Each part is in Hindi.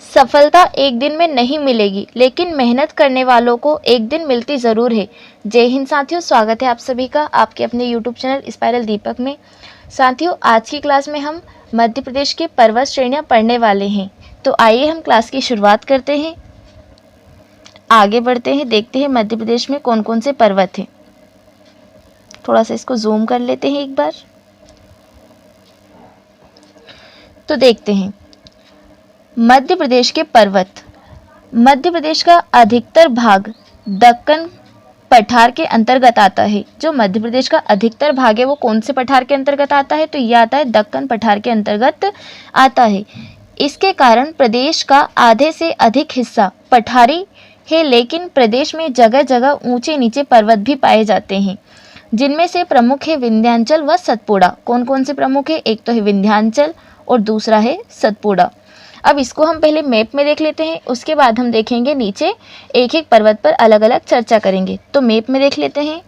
सफलता एक दिन में नहीं मिलेगी, लेकिन मेहनत करने वालों को एक दिन मिलती ज़रूर है। जय हिंद साथियों, स्वागत है आप सभी का आपके अपने यूट्यूब चैनल स्पाइरल दीपक में। साथियों, आज की क्लास में हम मध्य प्रदेश के पर्वत श्रेणियां पढ़ने वाले हैं। तो आइए हम क्लास की शुरुआत करते हैं, आगे बढ़ते हैं, देखते हैं मध्य प्रदेश में कौन कौन से पर्वत हैं। थोड़ा सा इसको जूम कर लेते हैं एक बार, तो देखते हैं मध्य प्रदेश के पर्वत। मध्य प्रदेश का अधिकतर भाग दक्कन पठार के अंतर्गत आता है। जो मध्य प्रदेश का अधिकतर भाग है वो कौन से पठार के अंतर्गत आता है? तो यह आता है दक्कन पठार के अंतर्गत आता है। इसके कारण प्रदेश का आधे से अधिक हिस्सा पठारी है, लेकिन प्रदेश में जगह जगह ऊंचे नीचे पर्वत भी पाए जाते हैं, जिनमें से प्रमुख है विंध्याचल व सतपुड़ा। कौन कौन से प्रमुख है? एक तो है विंध्याचल और दूसरा है सतपुड़ा। अब इसको हम पहले मैप में देख लेते हैं, उसके बाद हम देखेंगे नीचे एक एक पर्वत पर अलग अलग चर्चा करेंगे। तो मैप में देख लेते हैं।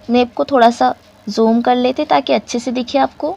मैप को थोड़ा सा जूम कर लेते हैं ताकि अच्छे से दिखे आपको।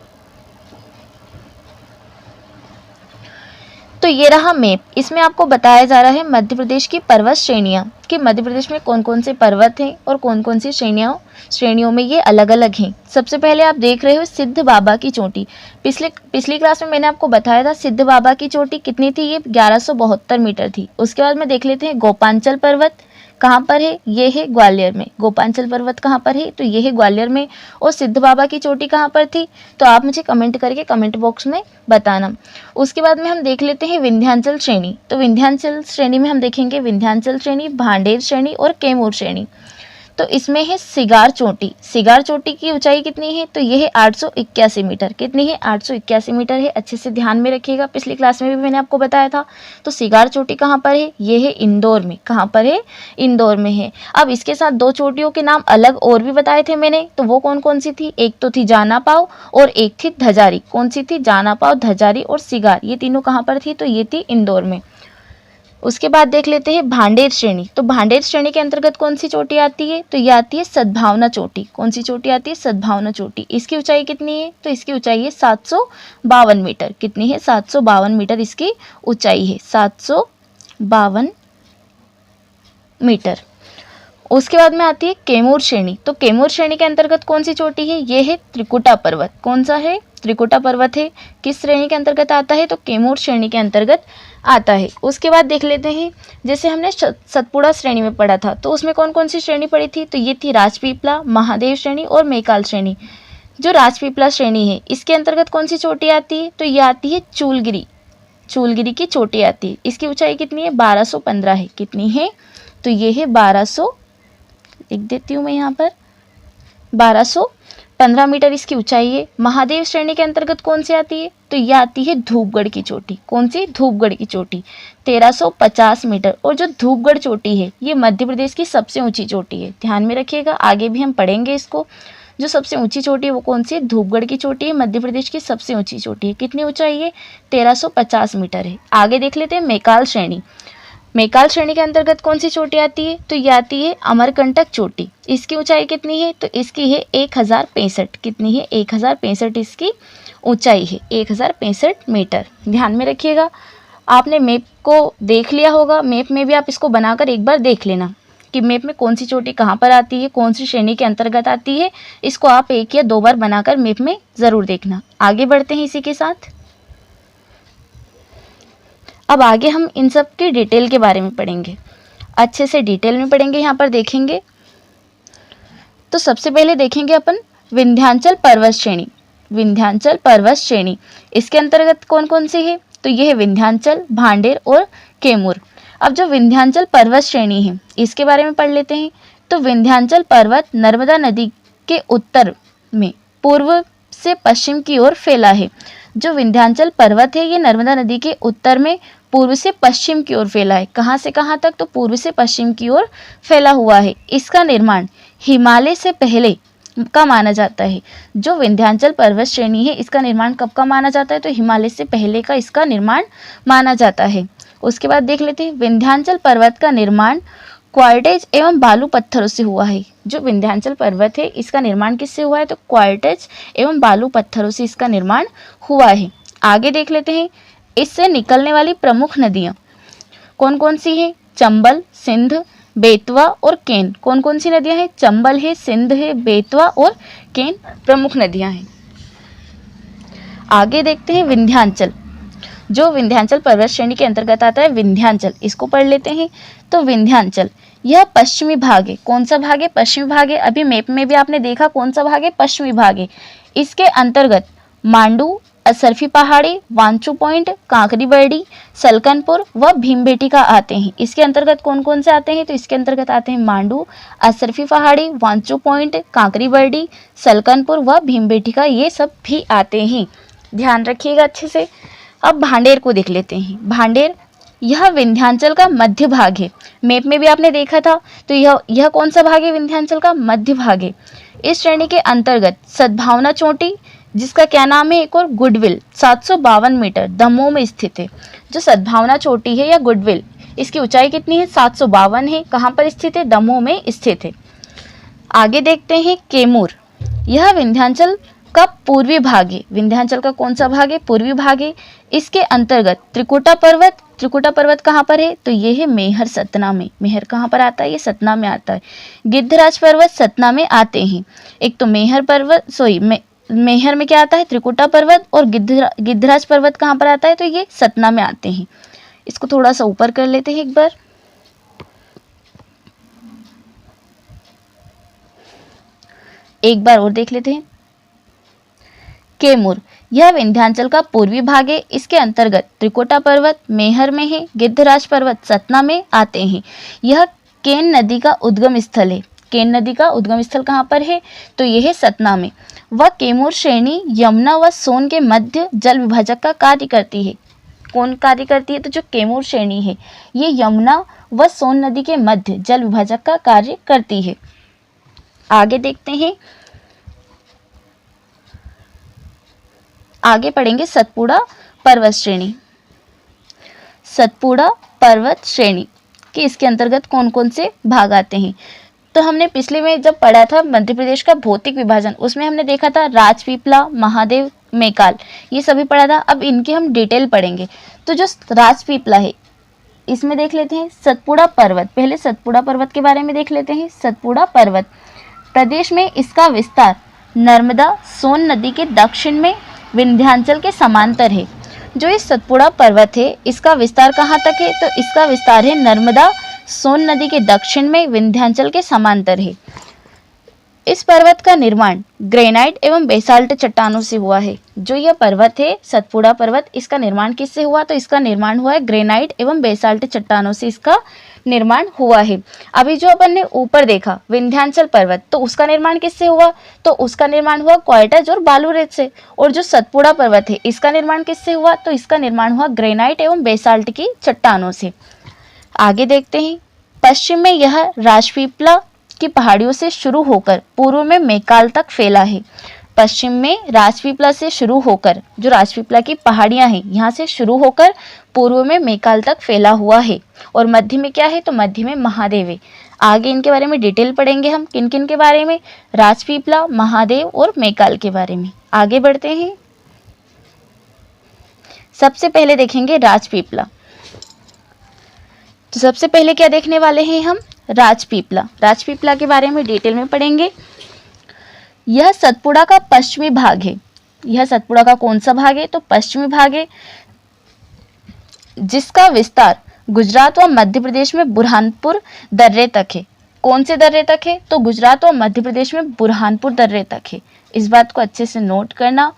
तो ये रहा मैप। इसमें आपको बताया जा रहा है मध्य प्रदेश की पर्वत श्रेणियाँ, कि मध्य प्रदेश में कौन कौन से पर्वत हैं और कौन कौन सी श्रेणियों में ये अलग अलग हैं। सबसे पहले आप देख रहे हो सिद्ध बाबा की चोटी। पिछली क्लास में मैंने आपको बताया था सिद्ध बाबा की चोटी कितनी थी, ये 1172 मीटर थी। उसके बाद में देख लेते हैं गोपांचल पर्वत कहाँ पर है, ये है ग्वालियर में। गोपांचल पर्वत कहाँ पर है? तो ये है ग्वालियर में। और सिद्ध बाबा की चोटी कहाँ पर थी? तो आप मुझे कमेंट करके कमेंट बॉक्स में बताना। उसके बाद में हम देख लेते हैं विंध्याचल श्रेणी। तो विंध्याचल श्रेणी में हम देखेंगे विंध्याचल श्रेणी, भांडेर श्रेणी और कैमूर श्रेणी। तो इसमें है सिगार चोटी। सिगार चोटी की ऊंचाई कितनी है? तो यह है 881 मीटर। कितनी है? 881 मीटर है। अच्छे से ध्यान में रखिएगा, पिछली क्लास में भी मैंने आपको बताया था। तो सिगार चोटी कहाँ पर है? ये है इंदौर में। कहाँ पर है? इंदौर में है। अब इसके साथ दो चोटियों के नाम अलग और भी बताए थे मैंने, तो वो कौन कौन सी थी? एक तो थी जाना पाव और एक थी धजारी। कौन सी थी? जाना पाव, धजारी और सिगार। ये तीनों कहाँ पर थी? तो ये थी इंदौर में। उसके बाद देख लेते हैं भांडेर श्रेणी। तो भांडेर श्रेणी के अंतर्गत कौन सी चोटी आती है? तो ये आती है सद्भावना चोटी। कौन सी चोटी आती है? सद्भावना चोटी। इसकी ऊंचाई कितनी है? तो इसकी ऊंचाई है 752 मीटर। कितनी है? 752 मीटर इसकी ऊंचाई है, 752 मीटर। उसके बाद में आती है कैमूर श्रेणी। तो कैमूर श्रेणी के अंतर्गत कौन सी चोटी है? ये है त्रिकुटा पर्वत। कौन सा है? त्रिकुटा पर्वत है। किस श्रेणी के अंतर्गत आता है? तो कैमूर श्रेणी के अंतर्गत आता है। उसके बाद देख लेते हैं, जैसे हमने सतपुड़ा श्रेणी में पढ़ा था, तो उसमें कौन कौन सी श्रेणी पड़ी थी? तो ये थी राजपीपला, महादेव श्रेणी और मैकाल श्रेणी। जो राजपीपला श्रेणी है इसके अंतर्गत कौन सी चोटी आती है? तो ये आती है चूलगिरी। चूलगिरी की चोटी आती है। इसकी ऊंचाई कितनी है? 1215 है। कितनी है? तो ये है 1200, लिख देती हूँ मैं यहाँ पर, 1215 मीटर इसकी ऊंचाई है। महादेव श्रेणी के अंतर्गत कौन सी आती है? तो यह आती है धूपगढ़ की चोटी। कौन सी? धूपगढ़ की चोटी, 1350 मीटर। और जो धूपगढ़ चोटी है ये मध्य प्रदेश की सबसे ऊंची चोटी है। ध्यान में रखिएगा, आगे भी हम पढ़ेंगे इसको। जो सबसे ऊंची चोटी है वो कौन सी है? धूपगढ़ की चोटी है, मध्य प्रदेश की सबसे ऊंची चोटी है। कितनी ऊंचाई है? 1350 मीटर है। आगे देख लेते हैं मैकाल श्रेणी। मैकाल श्रेणी के अंतर्गत कौन सी चोटी आती है? तो ये आती है अमरकंटक चोटी। इसकी ऊंचाई कितनी है? तो इसकी है 1065। कितनी है? 1065 इसकी ऊंचाई है, 1065 मीटर। ध्यान में रखिएगा। आपने मैप को देख लिया होगा, मैप में भी आप इसको बनाकर एक बार देख लेना कि मैप में कौन सी चोटी कहाँ पर आती है, कौन सी श्रेणी के अंतर्गत आती है। इसको आप एक या दो बार बनाकर मैप में ज़रूर देखना। आगे बढ़ते हैं इसी के साथ। अब आगे हम इन सब की डिटेल के बारे में पढ़ेंगे, अच्छे से डिटेल में पढ़ेंगे, यहाँ पर देखेंगे। तो सबसे पहले देखेंगे अपन विंध्याचल पर्वत श्रेणी। विंध्याचल पर्वत श्रेणी इसके अंतर्गत कौन कौन सी है? तो ये है विंध्याचल, भांडेर और कैमूर। अब जो विंध्याचल पर्वत श्रेणी है इसके बारे में पढ़ लेते हैं। तो विंध्याचल पर्वत नर्मदा नदी के उत्तर में पूर्व से पश्चिम की ओर फैला है। जो विंध्याचल पर्वत है ये नर्मदा नदी के उत्तर में पूर्व से पश्चिम की ओर फैला है। कहाँ से कहाँ तक? तो पूर्व से पश्चिम की ओर फैला हुआ है। इसका निर्माण हिमालय से पहले का माना जाता है। जो विंध्याचल पर्वत श्रेणी है इसका निर्माण कब का माना जाता है? तो हिमालय से पहले का इसका निर्माण माना जाता है। उसके बाद देख लेते हैं विंध्याचल पर्वत का निर्माण क्वार्टेज एवं बालू पत्थरों से हुआ है। जो विंध्याचल पर्वत है इसका निर्माण किससे हुआ है, तो क्वार्टेज एवं बालू पत्थरों से इसका निर्माण हुआ है। आगे देख लेते हैं, इससे निकलने वाली प्रमुख नदियां कौन कौन सी हैं, चंबल, सिंध, बेतवा और केन। कौन कौन सी नदियां हैं, चंबल है, सिंध है, बेतवा और केन प्रमुख नदियां हैं। आगे देखते हैं विंध्याचल, जो विंध्याचल पर्वत श्रेणी के अंतर्गत आता है विंध्याचल, इसको पढ़ लेते हैं। तो विंध्याचल यह पश्चिमी भाग है। कौन सा भाग है, पश्चिमी भाग है। अभी मैप में भी आपने देखा कौन सा भाग है, पश्चिमी भाग है। इसके अंतर्गत मांडू, असरफी पहाड़ी, वांचू पॉइंट, कांकरी बर्डी, सलकनपुर व भीमबेटका आते हैं। इसके अंतर्गत कौन कौन से आते हैं, तो इसके अंतर्गत आते हैं मांडू, असरफी पहाड़ी, वांचू पॉइंट, कांकरी बर्डी, सलकनपुर व भीमबेटका, ये सब भी आते हैं। ध्यान रखिएगा अच्छे से। अब भांडेर को देख लेते हैं। भांडेर यह विंध्याचल का मध्य भाग है। मैप में भी आपने देखा था। तो यह कौन सा भाग है, विंध्याचल का मध्य भाग है। इस श्रेणी के अंतर्गत सद्भावना चोटी, जिसका क्या नाम है एक और, गुडविल, 752 मीटर दमोह में स्थित है। जो सद्भावना चोटी है या गुडविल, इसकी ऊंचाई कितनी है, 752 है। कहाँ पर स्थित है, दमोह में स्थित है। आगे देखते हैं कैमूर, यह विंध्याचल का पूर्वी भाग है। विंध्याचल का कौन सा भाग है, पूर्वी भाग है। इसके अंतर्गत त्रिकुटा पर्वत, त्रिकुटा पर्वत कहाँ पर है, तो ये है मेहर, सतना में। मेहर कहाँ पर आता है, ये सतना में आता है। गिद्धराज पर्वत सतना में आते हैं। एक तो मेहर पर्वत, मेहर में क्या आता है, त्रिकुटा पर्वत, और गिद्धराज पर्वत कहाँ पर आता है, तो ये सतना में आते हैं। इसको थोड़ा सा ऊपर कर लेते हैं एक बार और देख लेते हैं। कैमूर यह विंध्याचल का पूर्वी भाग है। इसके अंतर्गत त्रिकुटा पर्वत मेहर में है, गिद्धराज पर्वत सतना में आते हैं। यह केन नदी का उद्गम स्थल है। केन नदी का उद्गम स्थल कहाँ पर है, तो यह है सतना में। वह कैमूर श्रेणी यमुना व सोन के मध्य जल विभाजक का कार्य करती है। कौन कार्य करती है, तो जो कैमूर श्रेणी है ये यमुना व सोन नदी के मध्य जल विभाजक का कार्य करती है। आगे देखते हैं, आगे पढ़ेंगे सतपुड़ा पर्वत श्रेणी। सतपुड़ा पर्वत श्रेणी कि इसके अंतर्गत कौन कौन से भाग आते हैं। तो हमने पिछले में जब पढ़ा था मध्य प्रदेश का भौतिक विभाजन, उसमें हमने देखा था राजपीपला, महादेव, मैकाल, ये सभी पढ़ा था। अब इनके हम डिटेल पढ़ेंगे। तो जो राजपीपला है इसमें देख लेते हैं सतपुड़ा पर्वत। पहले सतपुड़ा पर्वत के बारे में देख लेते हैं। सतपुड़ा पर्वत प्रदेश में इसका विस्तार नर्मदा सोन नदी के दक्षिण में विंध्याचल के समांतर है। जो इस सतपुड़ा पर्वत है इसका विस्तार कहाँ तक है, तो इसका विस्तार है नर्मदा सोन नदी के दक्षिण में विंध्याचल के समांतर है। इस पर्वत का निर्माण ग्रेनाइट एवं बेसाल्ट चट्टानों से हुआ है। जो यह पर्वत है सतपुड़ा पर्वत, इसका निर्माण किससे हुआ, तो इसका निर्माण हुआ है ग्रेनाइट एवं बेसाल्ट चट्टानों से इसका निर्माण हुआ है। अभी जो अपन ने ऊपर देखा विंध्याचल पर्वत, तो उसका निर्माण किससे हुआ, तो उसका निर्माण हुआ क्वार्टज और बालू रेत से। और जो सतपुड़ा पर्वत है इसका निर्माण किससे हुआ, तो इसका निर्माण हुआ ग्रेनाइट एवं बेसाल्ट की चट्टानों से। आगे देखते हैं, पश्चिम में यह राजपीपला की पहाड़ियों से शुरू होकर पूर्व में मैकाल तक फैला है। पश्चिम में राजपीपला से शुरू होकर, जो राजपीपला की पहाड़ियां हैं यहाँ से शुरू होकर पूर्व में मैकाल तक फैला हुआ है। और मध्य में क्या है, तो मध्य में महादेव है। आगे इनके बारे में डिटेल पढ़ेंगे हम, किन किन के बारे में, राजपीपला, महादेव और मैकाल के बारे में। आगे बढ़ते हैं, सबसे पहले देखेंगे राजपीपला। तो सबसे पहले क्या देखने वाले हैं हम, राजपीपला। राजपीपला के बारे में डिटेल में पढ़ेंगे। यह सतपुड़ा का पश्चिमी भाग है। यह सतपुड़ा का कौन सा भाग है, तो पश्चिमी भाग है, जिसका विस्तार गुजरात व मध्य प्रदेश में बुरहानपुर दर्रे तक है। कौन से दर्रे तक है, तो गुजरात और मध्य प्रदेश में बुरहानपुर दर्रे तक है। इस बात को अच्छे से नोट करना,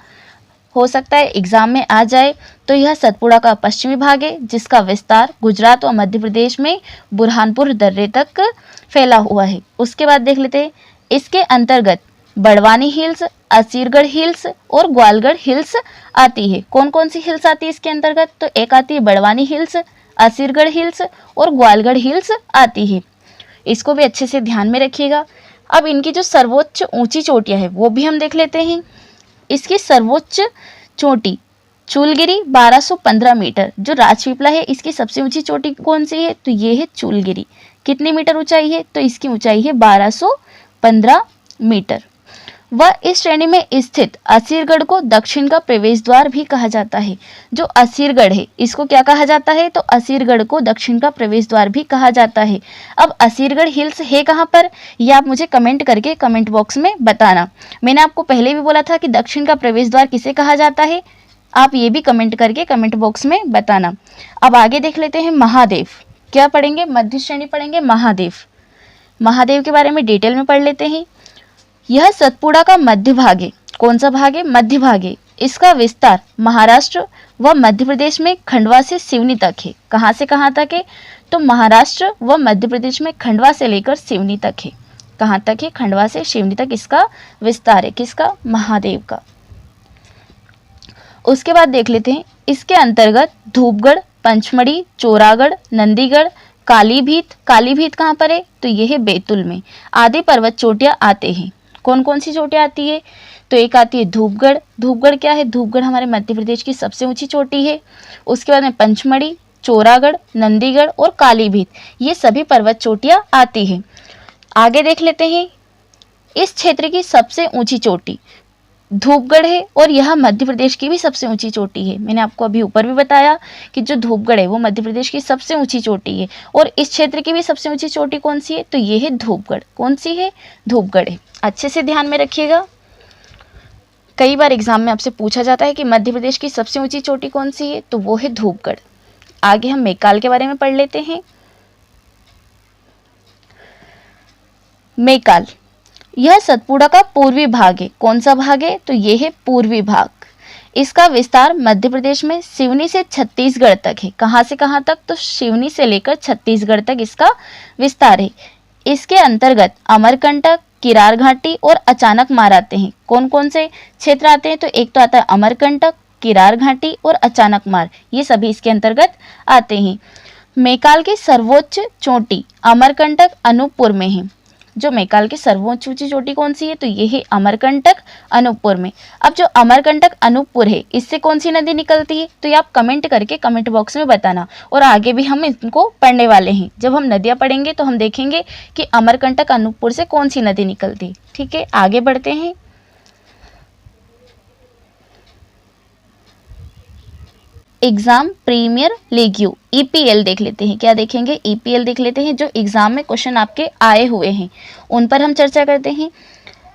हो सकता है एग्जाम में आ जाए। तो यह सतपुड़ा का पश्चिमी भाग है, जिसका विस्तार गुजरात और मध्य प्रदेश में बुरहानपुर दर्रे तक फैला हुआ है। उसके बाद देख लेते हैं, इसके अंतर्गत बड़वानी हिल्स, असीरगढ़ हिल्स और ग्वालगढ़ हिल्स आती है। कौन कौन सी हिल्स आती है इसके अंतर्गत, तो एक आती है बड़वानी हिल्स, असीरगढ़ हिल्स और ग्वालगढ़ हिल्स आती है। इसको भी अच्छे से ध्यान में रखिएगा। अब इनकी जो सर्वोच्च ऊंची चोटियां है वो भी हम देख लेते हैं। इसकी सर्वोच्च चोटी चूलगिरी 1215 मीटर। जो राजपीपला है इसकी सबसे ऊंची चोटी कौन सी है, तो ये है चूलगिरी, कितनी मीटर ऊंचाई है? तो इसकी ऊंचाई है 1215 मीटर। वह इस श्रेणी में स्थित असीरगढ़ को दक्षिण का प्रवेश द्वार भी कहा जाता है। जो असीरगढ़ है इसको क्या कहा जाता है? तो असीरगढ़ को दक्षिण का प्रवेश द्वार भी कहा जाता है। अब असीरगढ़ हिल्स है कहाँ पर, ये आप मुझे कमेंट करके कमेंट बॉक्स में बताना। मैंने आपको पहले भी बोला था कि दक्षिण का प्रवेश द्वार किसे कहा जाता है, आप ये भी कमेंट करके कमेंट बॉक्स में बताना। अब आगे देख लेते हैं महादेव। क्या पढ़ेंगे? मध्य श्रेणी पढ़ेंगे महादेव। महादेव के बारे में डिटेल में पढ़ लेते हैं। यह सतपुड़ा का मध्य भाग है। कौन सा भाग है? मध्य भाग है। इसका विस्तार महाराष्ट्र व मध्य प्रदेश में खंडवा से सिवनी तक है। कहाँ से कहाँ तक है? तो महाराष्ट्र व मध्य प्रदेश में खंडवा से लेकर सिवनी तक है। कहाँ तक है? खंडवा से सिवनी तक इसका विस्तार है। किसका? महादेव का। उसके बाद देख लेते हैं इसके अंतर्गत धूपगढ़, पंचमढ़ी, चोरागढ़, नंदीगढ़, कालीभीत। कालीभीत कहाँ पर है? तो यह है बैतूल में। आदि पर्वत चोटियां आते हैं। कौन कौन सी चोटियां आती है? तो एक आती है धूपगढ़। धूपगढ़ क्या है? धूपगढ़ हमारे मध्य प्रदेश की सबसे ऊंची चोटी है। उसके बाद में पंचमढ़ी, चोरागढ़, नंदीगढ़ और कालीभीत, ये सभी पर्वत चोटियां आती हैं। आगे देख लेते हैं इस क्षेत्र की सबसे ऊंची चोटी धूपगढ़ है और यह मध्य प्रदेश की भी सबसे ऊंची चोटी है। मैंने आपको अभी ऊपर भी बताया कि जो धूपगढ़ है वो मध्य प्रदेश की सबसे ऊंची चोटी है और इस क्षेत्र की भी सबसे ऊंची चोटी कौन सी है? तो ये है धूपगढ़। कौन सी है? धूपगढ़ है। अच्छे से ध्यान में रखिएगा, कई बार एग्जाम में आपसे पूछा जाता है कि मध्य प्रदेश की सबसे ऊंची चोटी कौन सी है, तो वो है धूपगढ़। आगे हम मैकाल के बारे में पढ़ लेते हैं। मैकाल यह सतपुड़ा का पूर्वी भाग है। कौन सा भाग है? तो यह है पूर्वी भाग। इसका विस्तार मध्य प्रदेश में सिवनी से छत्तीसगढ़ तक है। कहाँ से कहाँ तक? तो सिवनी से लेकर छत्तीसगढ़ तक इसका विस्तार है। इसके अंतर्गत अमरकंटक, किरार घाटी और अचानक मार आते हैं। कौन कौन से क्षेत्र आते हैं? तो एक तो आता है अमरकंटक, किरार घाटी और अचानक मार, ये सभी इसके अंतर्गत आते हैं। मैकाल की सर्वोच्च चोटी अमरकंटक अनूपपुर में है। जो मैकाल की सर्वोच्च ऊंची चोटी कौन सी है? तो ये है अमरकंटक अनूपपुर में। अब जो अमरकंटक अनूपपुर है इससे कौन सी नदी निकलती है? तो ये आप कमेंट करके कमेंट बॉक्स में बताना। और आगे भी हम इनको पढ़ने वाले हैं। जब हम नदियां पढ़ेंगे तो हम देखेंगे कि अमरकंटक अनूपपुर से कौन सी नदी निकलती है। ठीक है, आगे बढ़ते हैं। Exam premier league you EPL देख लेते हैं। क्या देखेंगे? ईपीएल देख लेते हैं। जो एग्जाम में क्वेश्चन आपके आए हुए हैं उन पर हम चर्चा करते हैं।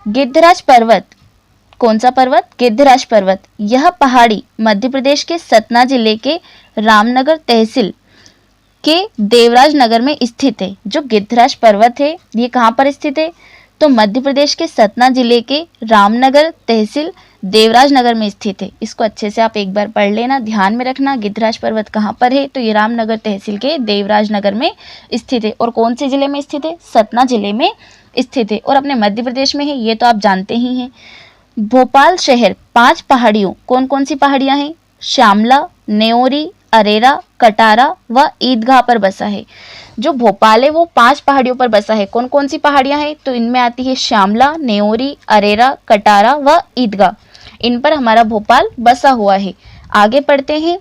गिद्धराज पर्वत, कौन सा पर्वत? गिद्धराज पर्वत। यह पहाड़ी मध्य प्रदेश के सतना जिले के रामनगर तहसील के देवराज नगर में स्थित है। जो गिद्धराज पर्वत है ये कहाँ पर स्थित है? तो मध्य प्रदेश के सतना जिले के रामनगर तहसील देवराज नगर में स्थित है। इसको अच्छे से आप एक बार पढ़ लेना, ध्यान में रखना। गिद्धराज पर्वत कहाँ पर है? तो ये रामनगर तहसील के देवराज नगर में स्थित है। और कौन से जिले में स्थित है? सतना जिले में स्थित है और अपने मध्य प्रदेश में है, ये तो आप जानते ही हैं। भोपाल शहर 5 पहाड़ियों, कौन कौन सी पहाड़ियां हैं? श्यामला, नेओरी, अरेरा, कटारा व ईदगाह पर बसा है। जो भोपाल है वो 5 पहाड़ियों पर बसा है। कौन कौन सी पहाड़ियां हैं? तो इनमें आती है श्यामला, नेओरी, अरेरा, कटारा व ईदगाह। इन पर हमारा भोपाल बसा हुआ है। आगे पढ़ते हैं।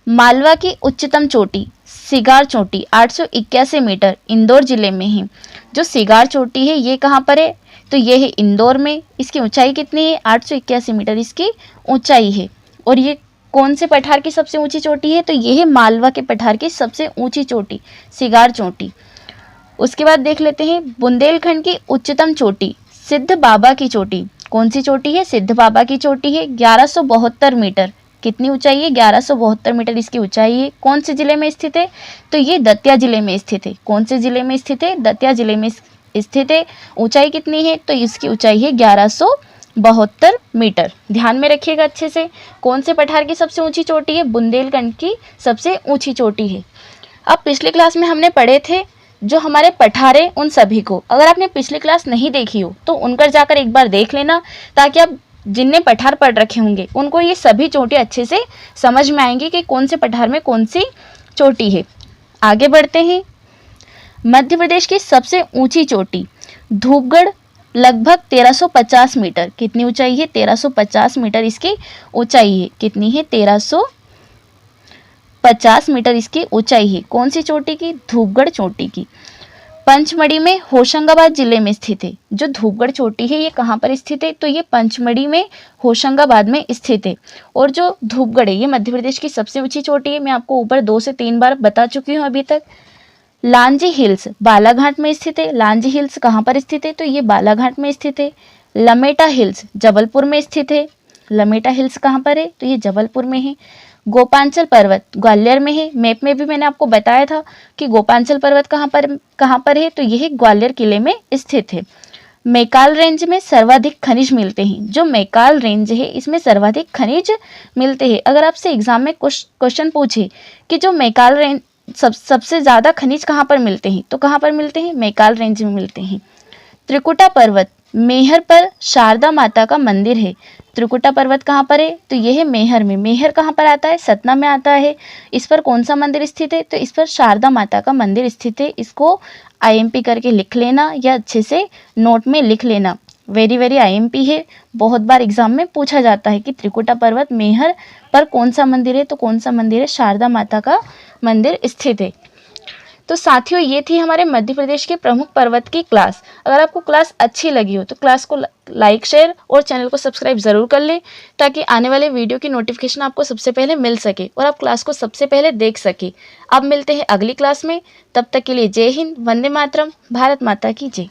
मालवा की उच्चतम चोटी सिगार चोटी 881 मीटर इंदौर जिले में है। जो सिगार चोटी है ये कहाँ पर है? तो ये है इंदौर में। इसकी ऊंचाई कितनी है? 881 मीटर इसकी ऊंचाई है। और ये कौन से पठार की सबसे ऊंची चोटी है? तो ये है मालवा के पठार की सबसे ऊंची चोटी सिगार चोटी। उसके बाद देख लेते हैं बुंदेलखंड की उच्चतम चोटी सिद्ध बाबा की चोटी। कौन सी चोटी है? सिद्ध बाबा की चोटी है। 1172 मीटर। कितनी ऊंचाई है? 1172 मीटर इसकी ऊंचाई है। कौन से जिले में स्थित है? तो ये दतिया जिले में स्थित है। कौन से जिले में स्थित है? दतिया जिले में स्थित है। ऊंचाई कितनी है? तो इसकी ऊंचाई है 1172 मीटर। ध्यान में रखिएगा अच्छे से। कौन से पठार की सबसे ऊंची चोटी है? बुंदेलखंड की सबसे ऊंची चोटी है। अब पिछले क्लास में हमने पढ़े थे जो हमारे पठार है उन सभी को। अगर आपने पिछली क्लास नहीं देखी हो तो उनकर जाकर एक बार देख लेना, ताकि आप जिनने पठार पढ़ रखे होंगे उनको ये सभी चोटी अच्छे से समझ में आएंगी कि कौन से पठार में कौन सी चोटी है। आगे बढ़ते हैं। मध्य प्रदेश की सबसे ऊंची चोटी धूपगढ़ लगभग 1350 मीटर। कितनी ऊंचाई है? 1350 मीटर इसकी ऊंचाई है। कितनी है? 1350 मीटर इसकी ऊंचाई है। कौन सी चोटी की? धूपगढ़ चोटी की। पंचमढ़ी में होशंगाबाद जिले में स्थित है। जो धूपगढ़ चोटी है ये कहाँ पर स्थित है, तो ये पंचमढ़ी में होशंगाबाद में स्थित है। और जो धूपगढ़ है ये मध्य प्रदेश की सबसे ऊंची चोटी है। मैं आपको ऊपर 2 से 3 बार बता चुकी हूँ अभी तक। लांजी हिल्स बालाघाट में स्थित है। लांजी हिल्स कहाँ पर स्थित है, तो ये बालाघाट में स्थित है। लमेटा हिल्स जबलपुर में स्थित है। लमेटा हिल्स कहाँ पर है, तो ये जबलपुर में है। गोपांचल पर्वत ग्वालियर में है। मैप में भी मैंने आपको बताया था कि गोपांचल पर्वत कहाँ पर है, तो यह ग्वालियर किले में स्थित है। मैकाल रेंज में सर्वाधिक खनिज मिलते हैं। जो मैकाल रेंज है इसमें सर्वाधिक खनिज मिलते हैं। अगर आपसे एग्जाम में क्वेश्चन पूछे कि जो मैकाल रेंज सबसे ज़्यादा खनिज कहाँ पर मिलते हैं, तो कहाँ पर मिलते हैं, मैकाल रेंज में मिलते हैं। त्रिकुटा पर्वत मेहर पर शारदा माता का मंदिर है। त्रिकुटा पर्वत कहाँ पर है, तो यह है मेहर में। मेहर कहाँ पर आता है, सतना में आता है। इस पर कौन सा मंदिर स्थित है, तो इस पर शारदा माता का मंदिर स्थित है। इसको आईएमपी करके लिख लेना या अच्छे से नोट में लिख लेना। वेरी वेरी आईएमपी है, बहुत बार एग्जाम में पूछा जाता है कि त्रिकुटा पर्वत मेहर पर कौन सा मंदिर है, तो कौन सा मंदिर है, शारदा माता का मंदिर स्थित है। तो साथियों ये थी हमारे मध्य प्रदेश के प्रमुख पर्वत की क्लास। अगर आपको क्लास अच्छी लगी हो तो क्लास को लाइक, शेयर और चैनल को सब्सक्राइब ज़रूर कर लें, ताकि आने वाले वीडियो की नोटिफिकेशन आपको सबसे पहले मिल सके और आप क्लास को सबसे पहले देख सके। अब मिलते हैं अगली क्लास में, तब तक के लिए जय हिंद, वंदे मातरम, भारत माता की जय।